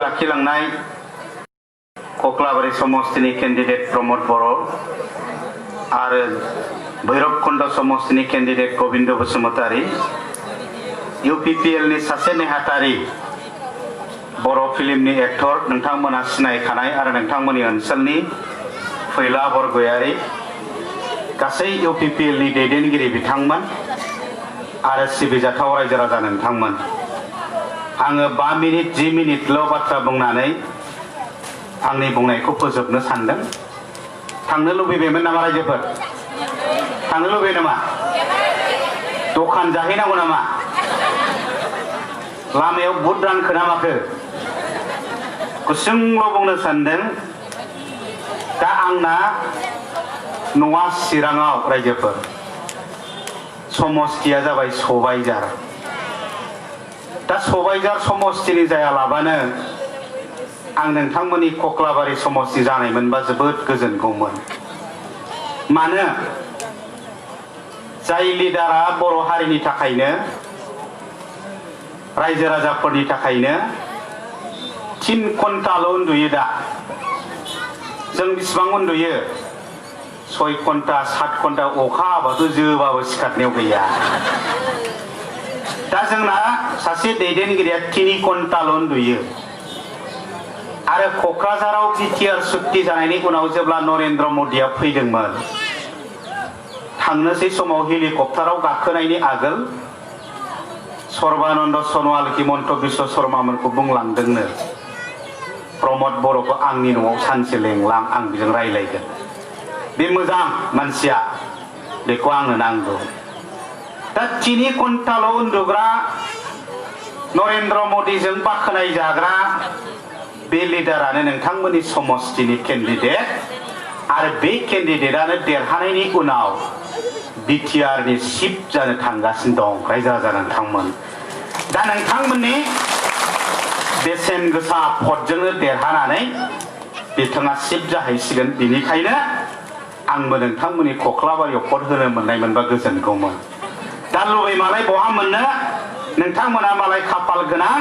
लाखिलांनाय कक्लाबारि समस्तिनि कैंडिडेट प्रमोद बर' आरो भैरबकुंड समस्तिनि candidate Govind Basumatary UPPL नि सासे नेहाथारि बर' फिल्मनि एक्टर नोंथांमोना सिनायखानाय आरो नोंथांमोननि ओनसोलनि फैला बरगयारी गासै यूपीपीएल नि दैदेनगिरि बिथांमोन आरो सिबिजाथाव रायजो राजा नोंथांमोन आङो 5 मिनिट 10 मिनिटल' बाथ्रा बुंनानै आंनि बुंनायखौ फोजोबनो सानदों। थांनो लुबैबायमोन नामा रायजोफोर? थांनो लुबैयो नामा? दखान जाहैनांगौ नामा? लामायाव बुट रानखो ना माखो? गुसुंल' बुंनो सानदों। दा आंना न'आ चिराङाव रायजोफोर समस्तिया जाबाय सबायझार। दा सबायझार समस्तिनि जायालाबानो आं नोंथांमोननि कक्लाबारि समस्ति जानायमोनबा जोबोद गोजोनगौमोन। मानो जाय लिडारा बर' हारिनि थाखायनो रायजो राजाफोरनि थाखायनो 3 घन्टाल' उन्दुयो। दा जों बिसिबां उन्दुयो? 6 घन्टा 7 घन्टा अखा हाबाथ' जोबाबो सिखारनायाव गैया। दा जोंना सासे दैदेनगिरिया 3 घन्टाल' उन्दुयो आरो क'क्राझाराव बिटिआर सुक्ति जानायनि उनाव जेब्ला नरेन्द्र मोदीया फैदोंमोन थांनोसै समाव हेलिकप्टाराव गाखोनायनि आगोल सर्बानन्द सनवाल हिमन्त बिश्व शर्मामोनखौ बुंलांदोंनो प्रमोद बर'खौ आंनि न'आव सानसे लेंलां आं बिजों रायलायगोन। बे मोजां मानसिया, बेखौ आंनो नांगौ। दा 3 घन्टाल' उन्दुग्रा नरेन्द्र मोदीजों बाखनाय जाग्रा बे लिडारानो नोंथांमोननि समस्तिनि कैंडिडेट आरो बे कैंडिडेटआनो देरहानायनि उनाव बिटिआर नि चिफ जानो थांगासिनो दं रायजो राजा नोंथांमोन। दा नोंथांमोननि बेसेन गोसा भटजोंनो देरहानानै बिथाङा चिफ जाहैसिगोन। बेनिखायनो आंबो नोंथांमोननि कक्लाबारियाव भट होनो मोननायमोनबा गोजोनगौमोन। दा लुबैमालाय बहा मोननो? नोंथांमोना मालाय खाफाल गोनां।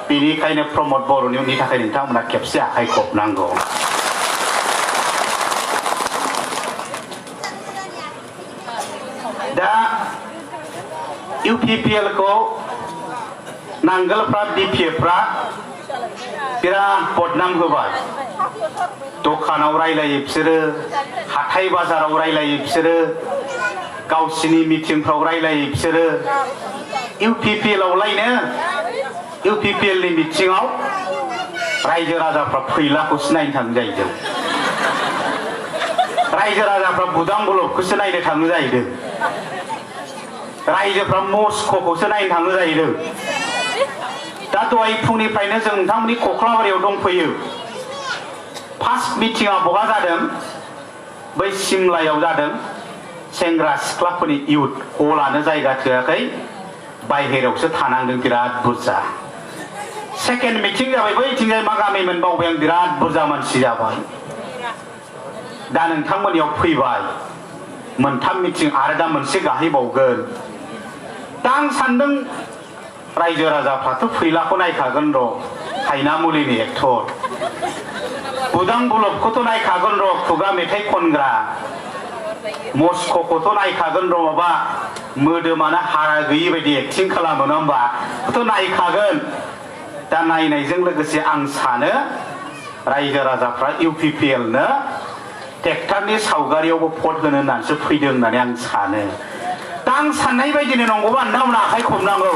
बेनिखायनो प्रमोद बर'नि थाखाय नोंथांमोना खेबसे आखाइ खबनांगौ। दा यूपीपीएल को नांगोलफ्रा बीपीएफफ्रा बिराद बदनाम होबाय। दखानाव रायलायो बिसोरो, हाथाय बाजाराव रायलायो बिसोरो, गावसिनि मिटिंफ्राव रायलायो बिसोरो। यूपीपीएल नि मिटिंआव रायजो राजाफ्रा फैलाखौसो नायनो थाङो जाहैदों। रायजो राजाफ्रा बुदां बलबखौसो नायनो थाङो जाहैदों। रायजोफ्रा मस्क'खौसो नायनो थाङो जाहैदों। दा दहाय फुंनिफ्रायनो जों नोंथांमोननि कक्लाबारियाव दंफैयो। फार्स्ट मिटिंआ बहा जादों? बै सिमलायाव जादों। सेंग्रा सिख्लाफोरनि इउथ हलानो जायगा थोआखै, बायहेरायावसो थानांदों बिराद बुरजा। सेकेंड मिटिं जाबाय बैथिंजाय मा गामिमोन बावबाय आं, बिराद बुरजा मानसि जाबाय। दा नोंथांमोननियाव फैबाय 3 मिटिं आरो दा मोनसे गाहैबावगोन। दा आं सानदों रायजो राजाफ्राथ' फैलाखौ नायखागोन र', हायनामुलिनि एक्टर। बुदां बलबखौथ' नायखागोन र', खुगा मेथाइ खनग्रा। मस्क'खौथ' नायखागोन र', माबा मोदोमानो हारा गैयि बायदि एक्टिं खालामो नङा होमबा? बेखौथ' नायखागोन। दा नायनायजों लोगोसे आं सानो रायजो राजाफ्रा यूपीपीएल नो ट्रेक्टरनि सावगारियावबो भट होनो होननानैसो फैदों होननानै आं सानो। दा आं साननाय बायदिनो नंगौबा नोंथांमोना आखाइ खबनांगौ।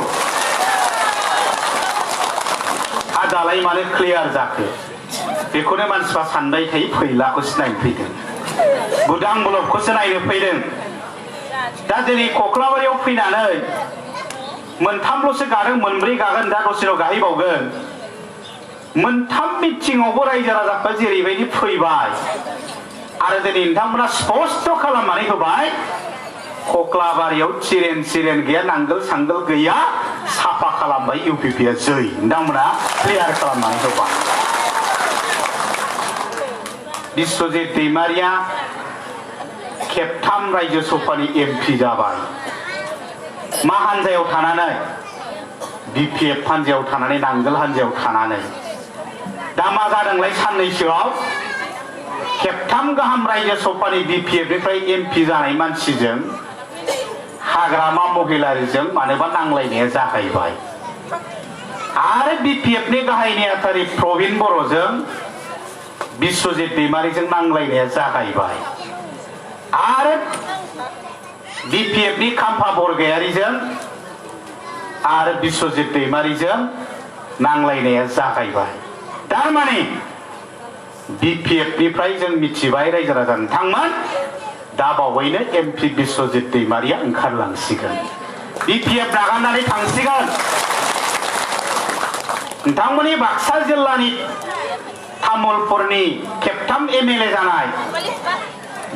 दालाय मानो क्लियार जाखो? बेखौनो मानसिफ्रा सानबाय थायो, फैलाखौसो नायनो फैदों, बुदां बलबखौसो नायनो फैदों। दा दिनै कक्लाबारियाव फैनानै 3ल'सो गादों, 4 गागोन, दा दसेल' गाहैबावगोन। 3 मिटिंआवबो रायजो राजाफ्रा जेरैबायदि फैबाय आरो दिनै नोंथांमोना स्पष्ट खालामनानै होबाय कक्लाबारियाव चिरेन गैया, नांगोल सांगोल गैया, साफा खालामबाय यूपीपीएल जै। नोंथांमोना क्लियार खालामनानै होबाय। बिश्वजित दैमारिया खेबथाम रायजो सभानि एमपि जाबाय। मा हान्जायाव थानानै? बीपीएफ हान्जायाव थानानै, नांगोल हान्जायाव थानानै। दा मा जादोंलाय साननैसोआव खेबथाम गाहाम रायजो सभानि बिपिएफनिफ्राय एमपि जानाय मानसिजों हाग्रामा महिलारिजों मानोबा नांलायनाया जागायबाय आरो बिपिएफनि गाहाय नेहाथारि प्रबिन बर'जों बिश्वजित दैमारिजों नांलायनाया जागायबाय आरो बिपिएफनि खाम्फा बरगयारिजों आरो बिश्वजित दैमारिजों नांलायनाया जागायबाय थारमाने बिपिएफनिफ्राय जों मिथिबाय रायजो राजा नोंथांमोन दा बावैनो एमपि बिश्वजित दैमारिया ओंखारलांसिगोन बिपिएफ नागारनानै थांसिगोन नोंथांमोननि बाक्सा जिल्लानि तामुलपुरनि खेबथाम एमएलए जानाय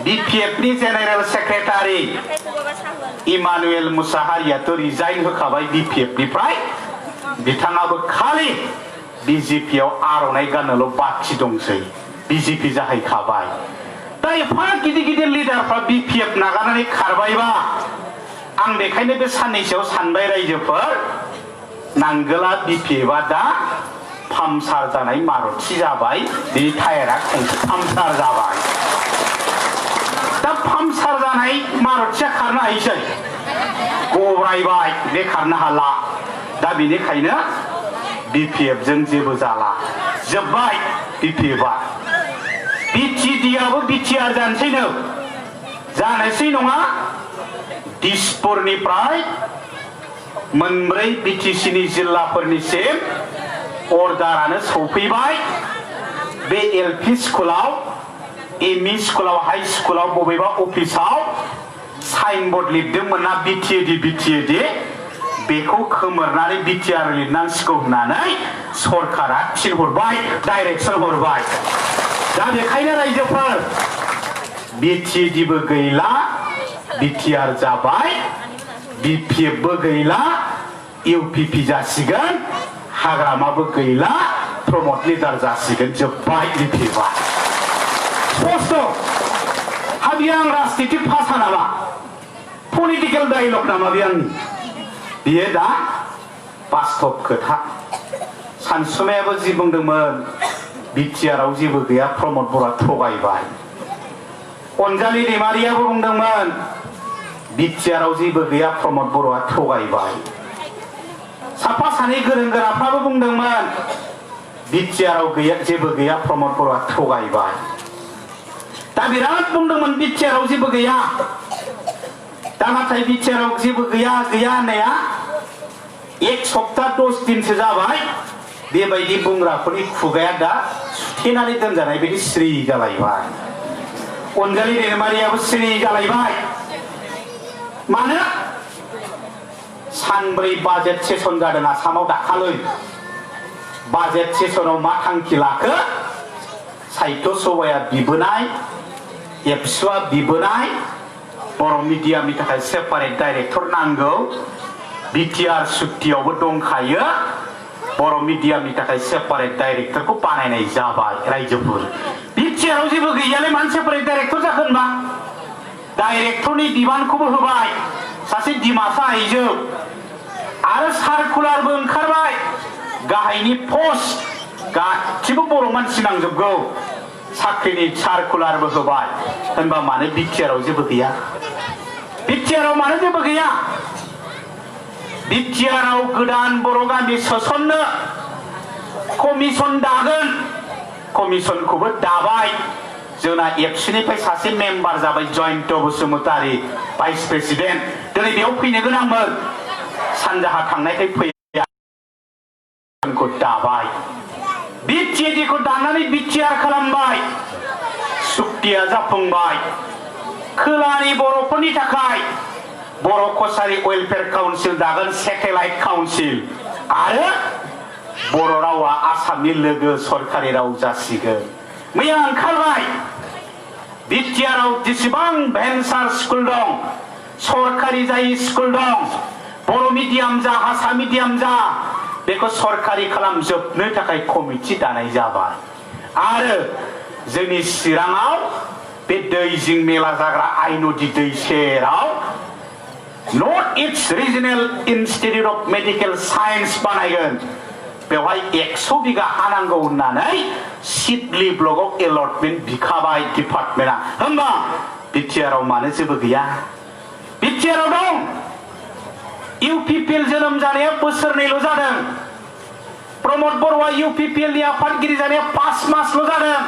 बिपिएफनि जेनेरेल सेक्रेटारि इमानुएल मुसाहारियाथ' रिजाइन होखाबाय बिपिएफनिफ्राय बिथाङाबो खालि बिजेपियाव आर'नाइ गाननोल' बाखि दंसै बिजेपि जाहैखाबाय दा एफा गिदिर गिदिर लिडारफ्रा बिपिएफ नागारनानै खारबायबा आं बेखायनो बे साननैसोआव सानबाय रायजोफोर नांगोला बिपिएफआ दा पामसार जानाय मारुति जाबाय बे टायारा पामसार जाबाय दा पामसार जानाय मारुतिया खारनो हायोसै गब्रायबाय बे खारनो हाला दा बेनिखायनो बिपिएफ जों जेबो जाला जोब्बाय बिपिएफआ बिटिडिआबो बिटिआर जानोसैनो जानोसै नङा दिसपुरनिफ्राय मोनब्रै बिटिसिनि जिल्लाफोरनिसिम अर्डारानो सौफैबाय बे एलपि स्कुलाव एमइ स्कुलाव हाई स्कुलाव बबेबा अफिसाव साइनबोर्ड लिरदोंमोन ना बिटिएडि बेखौ खोमोरनानै बिटिआर लिरनांसिगौ होननानै सरकारा थिनहरबाय डाइरेक्सन हरबाय दा बेखायनो रायजोफोर बिटिएडिबो गैला बिटिआर जाबाय बिपिएफबो गैला इउपिपि जासिगोन हाग्रामाबो गैला प्रमोद लिडार जासिगोन जोब्बाय बिपिएफआ स्पष्ट हा बियो आं राजनिति भाषा नामा पलिटिकेल डायलग नामा बे आंनि बियो दा बास्तब खोथा सानसुमायाबो जि बुंदोंमोन बिटिआरआव जेबो गैया प्रमोद बर'आ थगायबाय अनजालि दैमारियाबो बुंदोंमोन बिटिआरआव जेबो गैया प्रमोद बर'आ थगायबाय साफा सानै गोरों गोराफ्राबो बुंदोंमोन बिटिआरआव गैया जेबो गैया प्रमोद बर'आ थगायबाय दा बिराद बुंदोंमोन बिटिआरआव जेबो गैया दा नाथाय बिटिआरआव जेबो गैया होननाया एक सप्ता 10 दिनसो जाबाय बेबायदि बुंग्राफोरनि खुगाया दा सुथेनानै दोनजानाय बायदि स्रि जालायबाय अनजालि दैमारियाबो स्रि जालायबाय मानो सानब्रै बाजेट सेसन जादों आसामाव दाखालै बाजेट सेसनाव मा थांखि लाखो साहित्य सभाया बिबोनाय एबसुआ बिबोनाय बर' मिडियामनि थाखाय सेपारेट डाइरेक्टर नांगौ बिटिआर सुक्तियावबो दंखायो बर' मिडियामनि थाखाय सेपारेट डाइरेक्टरखौ बानायनाय जाबाय रायजोफोर बिटिआरआव जेबो गैयालाय मानो सेपारेट डाइरेक्टर जागोन मा डाइरेक्टरनि बिबानखौबो होबाय सासे डिमासा आइजो आरो सार्कुलारबो ओंखारबाय गाहायनि पस्ट गासिबो बर' मानसि नांजोबगौ साख्रिनि सार्कुलारबो होबाय होनबा मानो बिटिआरआव जेबो गैया बिटिआरआव मानो जेबो गैया बिटिआरआव गोदान बर' गामि सोसननो कमिसन दागोन कमिसनखौबो दाबाय जोंना एबसुनिफ्राय सासे मेम्बार जाबाय जयन्त बसुमतारी भाइस प्रेसिडेन्ट दिनै बेयाव फैनो गोनांमोन सानजाहा थांनायखाय फैया दाबाय बिटिएडिखौ दाननानै बिटिआर खालामबाय सुक्तिया जाफुंबाय खोलानि बर'फोरनि थाखाय बर' कसारि वेलफेयार काउन्सिल दागोन सेटेलाइट काउन्सिल आरो बर' रावा आसामनि लोगो सरकारि राव जासिगोन मैया ओंखारबाय बिटिआरआव जेसेबां भेन्सार स्कुल दं सरकारि जायै स्कुल दं बर' मिडियाम जा हारसा मिडियाम जा बेखौ सरकारि खालामजोबनो थाखाय कमिटि दानाय जाबाय आरो जोंनि चिराङाव बे दैजिं मेला जाग्रा आइनदि दै सेराव north east regional institute of medical science बानायगोन बेवहाय 100 बिगा हा नांगौ होननानै सिडली ब्लकआव एलटमेन्ट बिखाबाय डिपार्टमेन्टआ होमबा बिटिआरआव मानो जेबो गैया बिटिआरआव दं इउपिपिएल जोनोम जानाया बोसोरनैल' जादों प्रमोद बर'आ इउपिपिएल नि आफादगिरि जानाया 5 मासल' जादों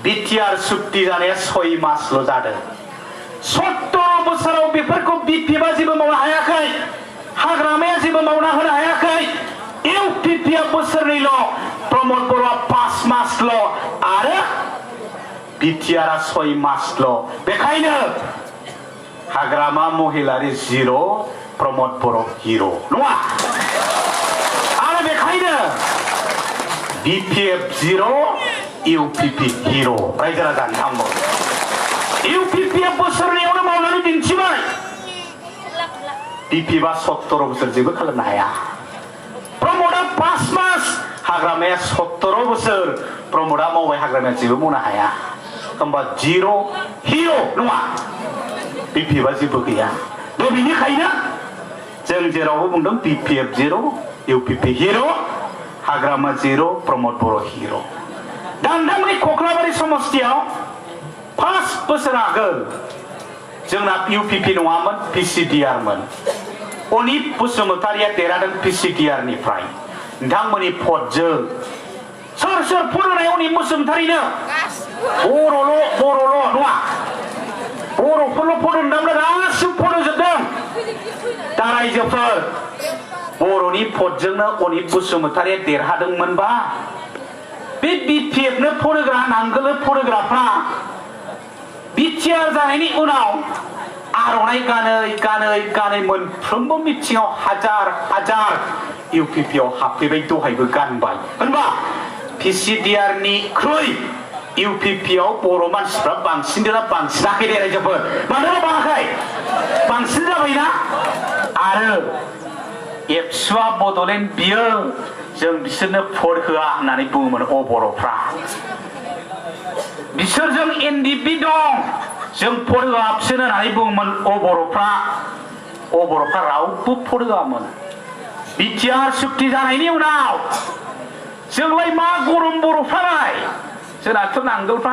बिटिआर सुक्ति जानाया 6 मासल' जादों 70 बोसोराव बेफोरखौ बिपिएफआ जेबो मावनो हायाखै हाग्रामाया जेबो मावना होनो हायाखै इउपिपिआ बोसोरनैल' प्रमोद बर'आ 5 मासल' आरो बिटिआरआ 6 मासल' बेखायनो हाग्रामा महिलारि 0 प्रमोद बर' हिर' नङा आरो बेखायनो बिपिएफ 0 इउपिपि हिर' रायजो राजानि थांबाव इउपिपिआ बोसोरनैयावनो मावनानै दिन्थिबाय बिपिएफआ 70 बोसोर जेबो खालामनो हाया प्रमोदआ 5 मास हाग्रामाया 70 बोसोर प्रमोदआ मावबाय हाग्रामाया जेबो मावनो हाया होमबा 0 हिर' नङा बिपिएफआ जेबो गैया दा बेनिखायनो जों जेरावबो बुंदों बिपिएफ 0 इउपिपि हिर' हाग्रामा 0 प्रमोद बर' हिर' दा नोंथांमोननि कक्लाबारि समस्तियाव 5 बोसोर आगोल जोंना इउपिपि नङामोन पिसिडिआर मोन अनित बसुमतारिया देरहादों पिसिडिआर निफ्राय नोंथांमोननि भटजों सोर सोर फोरोंनाय अनित बसुमतारिनो बर'ल' नङा बर'फोरल' फोरोंदोंमोन गासिबो फोरोंजोबदों दा रायजोफोर बर'नि भटजोंनो अनित बसुमतारिया देरहादोंमोनबा बे बिपिएफनो फोरोंग्रा नांगोल फोरोंग्राफ्रा बिटिआर जानायनि उनाव आर'नाइ गानै मोनफ्रोमबो मिथिङाव हाजार इउपिपिआव हाबफैबाय दहायबो गानबाय होनबा पिसिडिआर निख्रुइ इउपिपिआव बर' मानसिफ्रा बांसिनना बांसिनाखै दे रायजोफोर मानोना बाङाखै बांसिन जाबायना आरो एबसुआ बड'लेण्ड बियो जों बिसोरनो भट होआ होननानै बुङोमोन बर'फ्रा बिसोरजों एनडिपि दं जों भट होआ बिसोर होननानै बुङोमोन बर'फ्रा रावबो भट होआमोन बिटिआर सुक्ति जानायनि उनाव जोंलाय मा गरम बर'फ्रालाय जोंनाथ' नांगोलफ्रा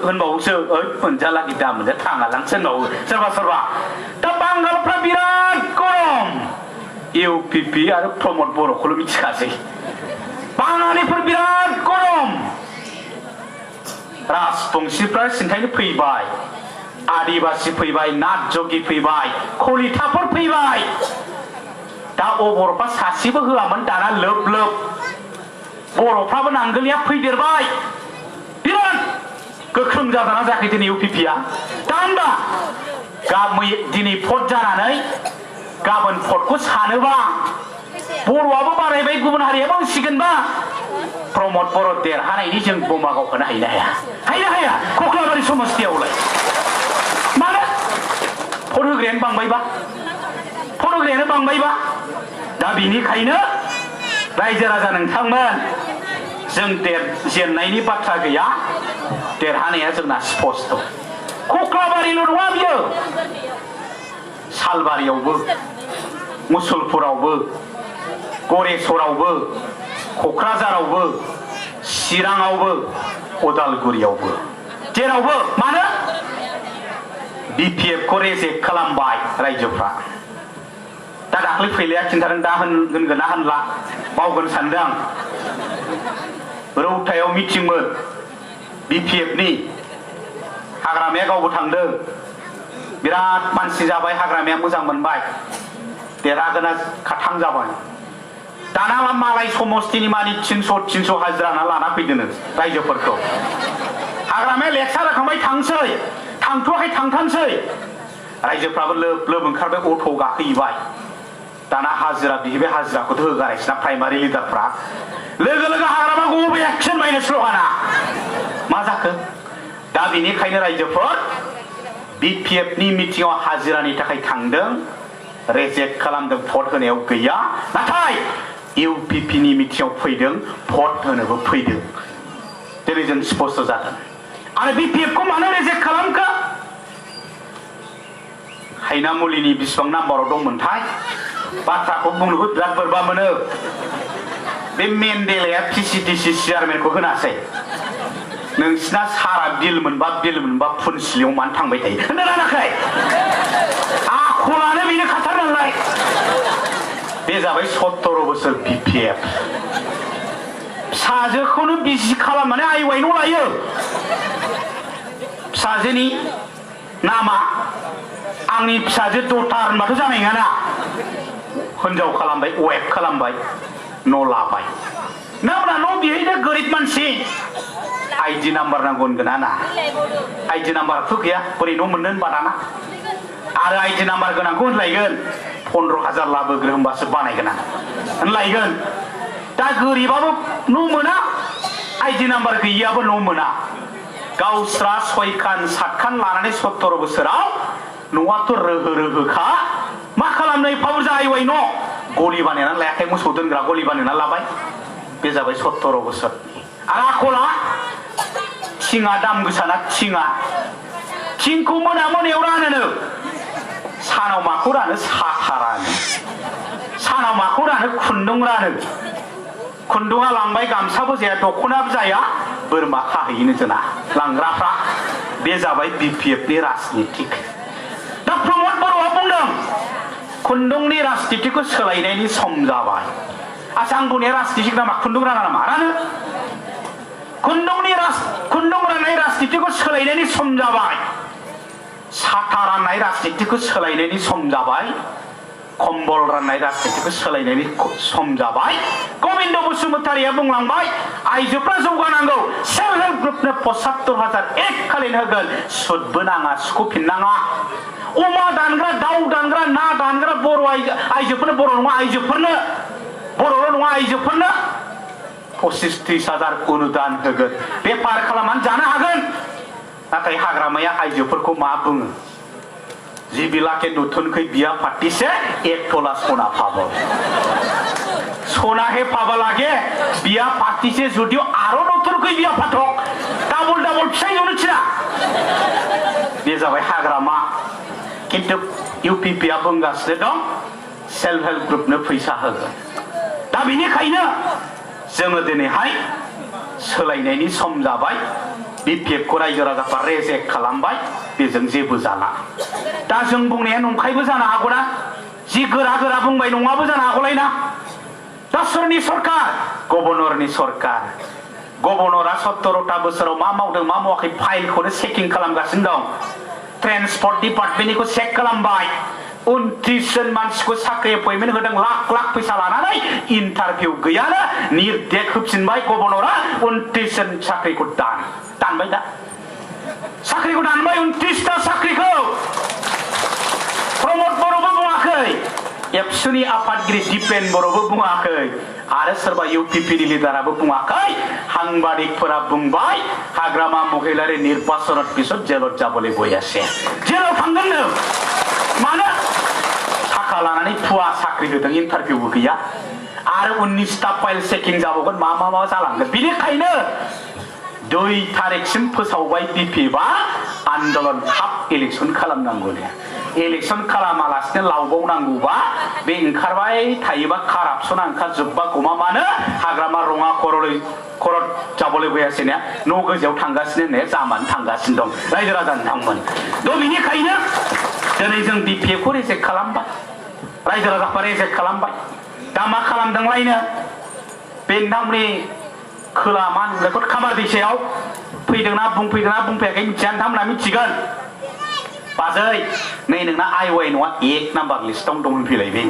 होनबावोसो मोनजाला गिदा मोनजा थाङालांसो होनबावो सोरबा दा बांगालफ्रा बिराद गरम इउपिपि आरो प्रमोद बर'खौल' मिथिखासै बाङालिफोर बिराद गरम राजबंशीफ्रा सिन्थायनो फैबाय आदिबासी फैबाय नाथ जगि फैबाय कलिताफोर फैबाय दा बर'फ्रा सासेबो होआमोन दाना लोब बर'फ्राबो नांगोलनिया फैदेरबाय बिराद गोख्रों जादोंना जायाखै दिनै इउपिपिआ दा होनबा दिनै भट जानानै गाबोन भटखौ सानोबा बर'आबो बारायबाय गुबुन हारियाबो होसिगोनबा प्रमोद बर' देरहानायनि जों बमा गावखौनो हाया कक्लाबारि समस्तियावलाय मानो भट होग्रायानो बांबायबा दा बेनिखायनो रायजो राजा नोंथांमोन जों जेननायनि बाथ्रा गैया देरहानाया जोंना स्पष्ट कक्लाबारिल' नङा बियो सालबारियावबो मुसलपुरावबो गरेस्वरावबो क'क्राझारावबो चिराङावबो उदालगुरियावबो जेरावबो मानो बिपिएफखौ रेजेक्ट खालामबाय रायजोफ्रा दा दाख्लै फैलाया खिन्थादों दा होनगोन ना होनला बावगोन सानदों आं रौतायाव मिटिंमोन बिपिएफनि हाग्रामाया गावबो थांदों बिराद मानसि जाबाय हाग्रामाया मोजां मोनबाय देरहागोना खाथां जाबाय दाना मालाय समस्तिनि मानि 300 हाजिरा लाना फैदों रायजोफोरखौ हाग्रामाया लेखा रोखांबाय थांथ'वाखै थांथारसै रायजोफ्राबो लोब ओंखारबाय अट' गाखोहैबाय दाना हाजिरा बिहैबाय हाजिराखौथ' होगारायसैना प्राइमारि लिडारफ्रा लोगो हाग्रामाखौ बबे एक्सन बायनो स्ल'गाना मा जाखो दा बेनिखायनो रायजोफोर बिपिएफनि मिटिङाव हाजिरानि थाखाय थांदों रेजेक्ट खालामदों भट होनायाव गैया नाथाय इउपिपिनि मिटिङाव फैदों भट होनोबो फैदों दिनै जों स्पष्ट जादों आरो बिपिएफखौ मानो रेजेक्ट खालामखो हायनामुलिनि बेसेबां नाम्बाराव दंमोनथाय बाथ्राखौ बुंनोबो बिराद बोरैबा मोनो बे मेन्डेलाया पिसिडिसि चेयारमेनखौ होनासै नोंसिना सारा बिल मोनबा फुनसिलियाव मानो थांबाय थायो होनना रानाखै आखलानो बेनो खाथार नालाय बे जाबाय 17 बोसोर BPF फिसाजोखौनो बिजि खालामनानै आइवाइनाव लायो फिसाजोनि नामा आंनि फिसाजो दटार होनबाथ' जानाय नङाना हिनजाव खालामबाय वेब खालामबाय न' लाबाय ना न' बिहैनो गोरिब मानसि आइडि नाम्बार नांगौ होनगोन ना आइडि नाम्बारथ' गैया बोरै न' मोननो होनबा दाना आरो आइडि नाम्बार गोनांखौ होनलायगोन 15,000 लाबोग्रो होनबासो बानायगोन आं होनलायगोन दा गोरिबाबो न' मोना आइडि नाम्बार गैयियाबो न' मोना गावस्रा 6 खान 7 खान लानानै 17 बोसोराव न'आथ' रोहोखा मा खालामनो एफा बुरजा आइवाइ न' गलि बानायनानै लायाखै मोसौ दोनग्रा गलि बानायनानै लाबाय बे जाबाय 17 बोसोर आरो आखला थिङा दाम गोसाना थिंखौ मोनायाव रानो सानाव माखौ रानो साथा रानो सानाव माखौ रानो खुन्दुं रानो खुन्दुङा लांबाय गामसाबो जाया दख'नाबो जाया बोरमा खाहैनो जोना लांग्राफ्रा बे जाबाय BPFनि राजनितिक दा प्रमद बर'आ बुंदों खुन्दुंनि राजनितिखौ सोलायनायनि सम जाबाय आচ্ছা आं बुंनाया राजनितिक नामा खुन्दुं राना नामा रानो खुन्दुं राननाय राजनितिखौ सोलायनायनि सम जाबाय साथा राननाय राजनितिखौ सोलायनायनि सम जाबाय कम्बल राननाय राजनितिखौ सोलायनायनि सम जाबाय गबिन्द बसुमतारिया बुंलांबाय आइजोफ्रा जौगानांगौ सेल्फ हेल्प ग्रुपनो 75,000 एकखालिनो होगोन सुदबो नाङा सुख'फिननाङा अमा दानग्रा दाउ दानग्रा ना दानग्रा बर' आइजोफोरनो बर'ल' नङा आइजोफोरनो 25-30,000 अनुदान होगोन बेफार खालामनानै जानो हागोन नाथाय हाग्रामाया आइजोफोरखौ मा बुङो जिबिलाके नुथुनखै बिया फाटिसे 1 तोला सना पाबो सना हे पाबा लागे बिया फाटिसे जुदियो आरो नुथुनखै बिया फाथक डाबल फिसा एवनो थिना बे जाबाय हाग्रामा किन्तु UPPआ बुंगासिनो दं सेल्फ हेल्प ग्रुपनो फैसा होगोन दा बेनिखायनो जोङो दिनैहाय सोलायनायनि सम जाबाय BPFखौ रायजो राजाफ्रा रेजेक्ट खालामबाय बेजों जेबो जाला दा जों बुंनाया नंखायबो जानो हागौना जि गोरा बुंबाय नङाबो जानो हागौलायना दा सोरनि सरकार गभर्नरनि सरकार गभर्नरा 17टा बोसोराव मा मावदों मा मावाखै फाइलखौनो चेकिं खालामगासिनो दं ट्रेन्सपर्ट डिपार्टमेन्टनिखौ चेक खालामबाय 29 जन मानसिखौ साख्रि एपइन्टमेन्ट होदों लाख फैसा लानानै इन्टारभिउ गैयानो निर्देश होफिनबाय गभर्नरा 29 जन साख्रिखौ दानबाय दा साख्रिखौ दानबाय 29टा साख्रिखौ प्रमद बर'बो बुङाखै एबसुनि आफादगिरि दिपेन बर'बो बुङाखै आरो सोरबा UPPनि लिडाराबो बुङाखै साংবাদিকफोरा बुंबाय हाग्रामा महिलारि निर्वाचन पिছত जेলত जाबोले बयासे जेलाव थांगोननो मानो थाखा लानानै फुवा साख्रि होदों इन्टारभिउबो गैया आरो 19टा फाइल चेकिं जाबावगोन मा जालांगोन बेनिखायनो 2 तारिखसिम फोसावबाय BPFआ आन्दोलन थाब इलेक्सन खालामनांगौनो इलेक्सन खालामालासिनो लावबावनांगौबा बे ओंखारबाय थायोबा कारापसना ओंखारजोबबा गमामानो हाग्रामा रङा खरद जाबले बयासेनो न' गोजौआव थांगासिनो होननाया जामानो थांगासिनो दं रायजो राजा नोंथांमोन द' बेनिखायनो दिनै जों BPFखौ रिजेक्ट खालामबाय रायजो राजाफ्रा रिजेक्ट खालामबाय दा मा खालामदोंलायनो बे नोंथांमोननि खोला मा होनोमोन खामार दैसायाव फैदोंना बुंफैयाखै मिथिया नोंथांमोना मिथिगोन बाजै नै नोंना आइवाइ न'आ 1 नाम्बार लिस्टआवनो दं होनफैलायबाय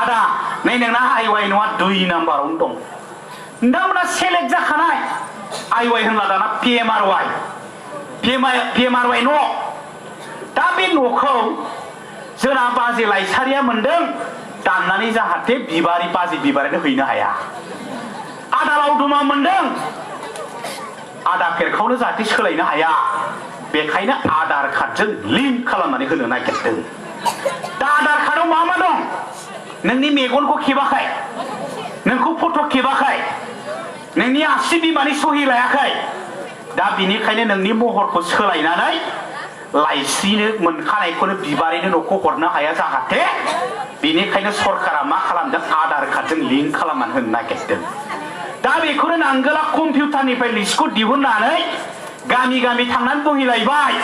आदा नै नोंना आइवाइ न'आ 2 नाम्बारावनो दं नोंथांमोना सेलेक्ट जाखानाय आइवाइ होनला दाना PMRY न' दा बे न'खौ जोंना बाजै लाइसारिया मोनदों दाननानै जाहाथे बाजै बिबारिनो हैनो हाया आदा लावदुमा मोनदों आदा फेरखावनो जाहाथे सोलायनो हाया बेखायनो आधार कार्डजों लिंक खालामनानै होनो नागिरदों दा आधार कार्डआव मा दं नोंनि मेगनखौ खेबाखै नोंखौ फट' खेबाखै नोंनि आसि बिमानि सहि लायाखै दा बिनिखायनो नोंनि महरखौ सोलायनानै लाइसिनो मोनखानायखौनो बिबारिनो न'खौ हरनो हाया जाहाथे बेनिखायनो सरकारा मा खालामदों आधार कार्डजों लिंक खालामनानै होनो नागिरदों दा बेखौनो नांगोला कम्पिउटारनिफ्राय लिस्टखौ दिहुननानै गामि गामि थांनानै बुंहैलायबाय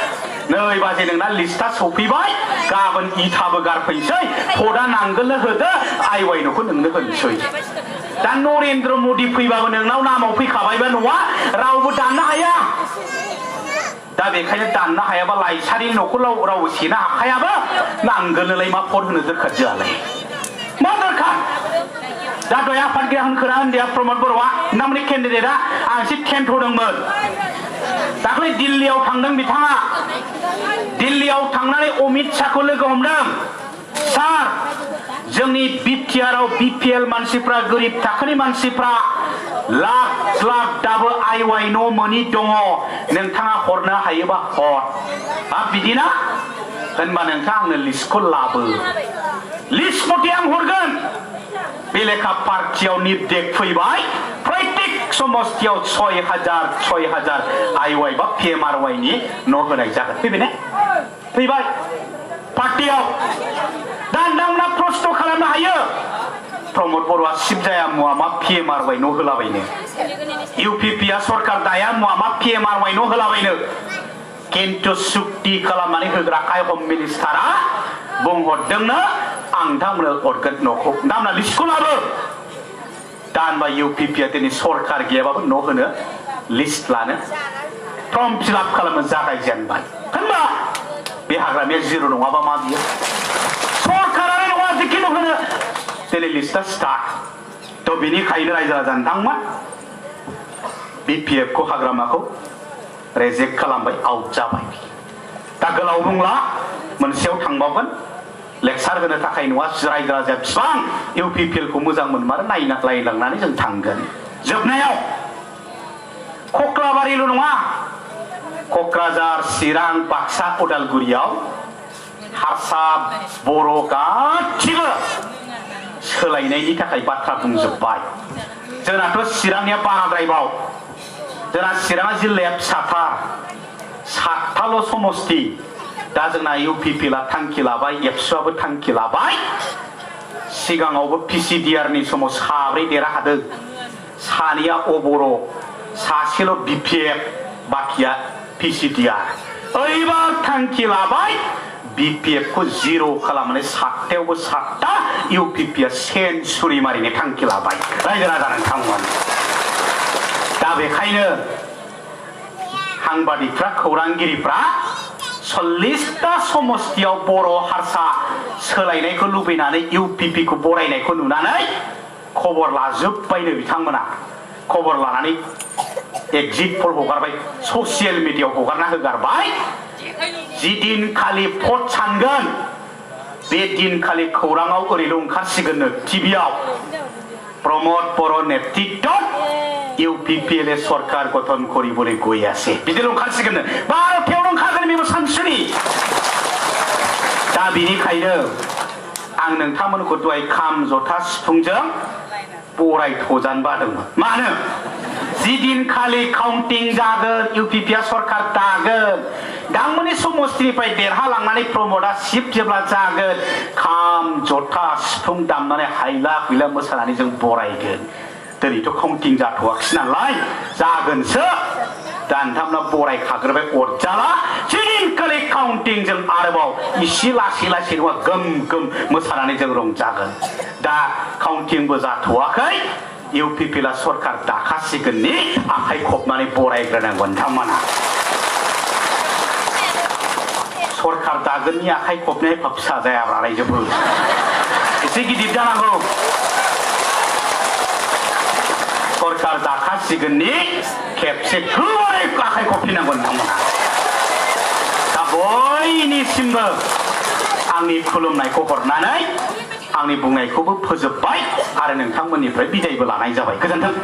नै बाजे नोंना लिस्टआ सफैबाय गाबोन इथाबो गारफैनोसै थदा नांगोलनो होदो आइवाइन'खौ नोंनो होनोसै दा नरेन्द्र मदि फैबाबो नोंनाव नामाव फैखाबायबा न'आ रावबो दाननो हाया दा बेखायनो दाननो हायाबा लाइसारि न'खौ रावबो सेनो हाखायाबा नांगोलनोलाय मा फन होनो दरखार जोंहालाय मा दरखार दा दहाय आफादगिरि होनखोना उन्दैया प्रमद बर'आ नोंथांमोननि केन्डिडेटआ आं एसे टेन्ट होदोंमोन दाख्लै दिल्लीयाव थांदों बिथाङा दिल्लीयाव थांनानै अमित शाहखौ लोगो हमदों सार जोंनि बिटिआरआव बिपिएल मानसिफ्रा गोरिब थाखोनि मानसिफ्रा लाख लाख दाबो आइवाइ न' मोनि दङ नोंथाङा हरनो हायोबा हर हाब बिदिना होनबा नोंथाङा आंनो लिस्टखौ लाबो लिस्ट मथे आं हरगोन बेलेखा पार्टियाव निर्देश फैबाय प्रत्येक समस्तियाव 6,000 आइवाइ बा पिएमआरवाइ नि न' होनाय जागोन फैबाय ने फैबाय पार्टियाव दा नोंथांमोना प्रस्थ' खालामनो हायो प्रमद बर'आ सिब जाया मुवा मा पिएमआरवाइ न' होलाबायनो इउपिपिआ सरकार दाया मुवा मा पिएमआरवाइ न' होलाबायनो किन्तु सुक्ति खालामनानै होग्राखाय हम मिनिस्टारा बुंहरदोंनो आं नोंथांमोननो हरगोन न'खौ नोंथांमोना लिस्टखौ लाबो दा होनबा इउपिपिआ दिनै सरकार गैयाबाबो न' होनो लिस्ट लानो फर्म फिलआप खालामनो जागायजेनबाय होनबा बे हाग्रामाया जिर' नङाबा मा बियो सरकारानो नङा जेखि न' होनो दिनै लिस्टआ स्टार्ट थ' बेनिखायनो रायजो राजा नोंथांमोन बिपिएफखौ हाग्रामाखौ रेजेक्ट खालामबाय आउट जाबाय दा गोलाव बुंला मोनसेयाव थांबावगोन लेक्सार होनो थाखाय नङा रायजो राजाया बिसिबां इउपिपिएलखौ मोजां मोनमारो नायलांनानै जों थांगोन जोबनायाव कक्लाबारिल' नङा क'क्राझार चिरां बाक्सा उदालगुरियाव हारसा बर' गासिबो सोलायनायनि थाखाय बाथ्रा बुंजोब्बाय जोंनाथ' चिरांनिया बाराद्रायबाव जोंना चिरां जिल्लाया फिसाथार 7थाल' समस्ति दा जोंना इउपिपिएलआ थांखि लाबाय एबसुआबो थांखि लाबाय सिगाङावबो पिसिडिआर नि समाव 3 देरहादों 2 अबर' 1 बिपिएफ बाखिया पिसिडिआर ओइबार थांखि लाबाय बिपिएफ को जिर' खालामनानै 7थायावबो 7टा इउपिपिआ सेन्सुरि मारिनो थांखि लाबाय रायजो राजा नोंथांमोन दा बेखायनो हांबादिफ्रा खौरांगिरिफ्रा 40टा समस्तियाव बर' हारसा सोलायनायखौ लुबैनानै इउपिपिखौ बरायनायखौ नुनानै खबर लाजोब्बायनो बिथांमोना खबर लानानै एग्जिट पल हगारबाय ससियेल मिडियायाव हगारना होगारबाय जि दिनखालि भट सानगोन बे दिनखालि खौराङाव ओरैल' ओंखारसिगोननो टिभियाव प्रमद बर' नेतृत्व इउपिपिएल सरकार गठन কৰিবলৈ গৈ আছে बिदिल' ओंखारसिगोननो 12थायावनो ओंखारगोन बेबो सानसुनि दा बेनिखायनो आं नोंथांमोनखौ दहाय खाम जथा सिफुंजों बरायथ'जानो बादोंमोन मानो जि दिनखालि काउन्टिं जागोन इउपिपिआ सरकार दागोन नोंथांमोननि समस्तिनिफ्राय देरहालांनानै प्रमदआ सिफ जेब्ला जागोन खाम जथा सिफुं दामनानै हायला हुइला मोसानानै जों बरायगोन दिनैथ' काउन्टिं जाथ'वाखै नालाय जागोनसो दा नोंथांमोना बरायखाग्रोबाय अरजाला जि दिनखालि काउन्टिंजों आरोबाव इसे लासै लासै नङा गोम गोम मोसानानै जों रंजागोन दा काउन्टिंबो जाथ'वाखै इउपिपिएलआ सरकार दाखासिगोननि आखाइ खबनानै बरायग्रोनांगौ नोंथांमोना सरकार दागोननि आखाइ खबनाय फिसा जायाब्रा रायजोफोर एसे गिदिर जानांगौ सरकार दाखासिगोननि खेबसे गोबारै आखाइ खबफिननांगौ नोंथांमोना दा बयनिसिमबो आंनि खुलुमनायखौ हरनानै आंनि बुंनायखौबो फोजोबबाय आरो नोंथांमोननिफ्राय बिदायबो लानाय जाबाय गोजोन्थों।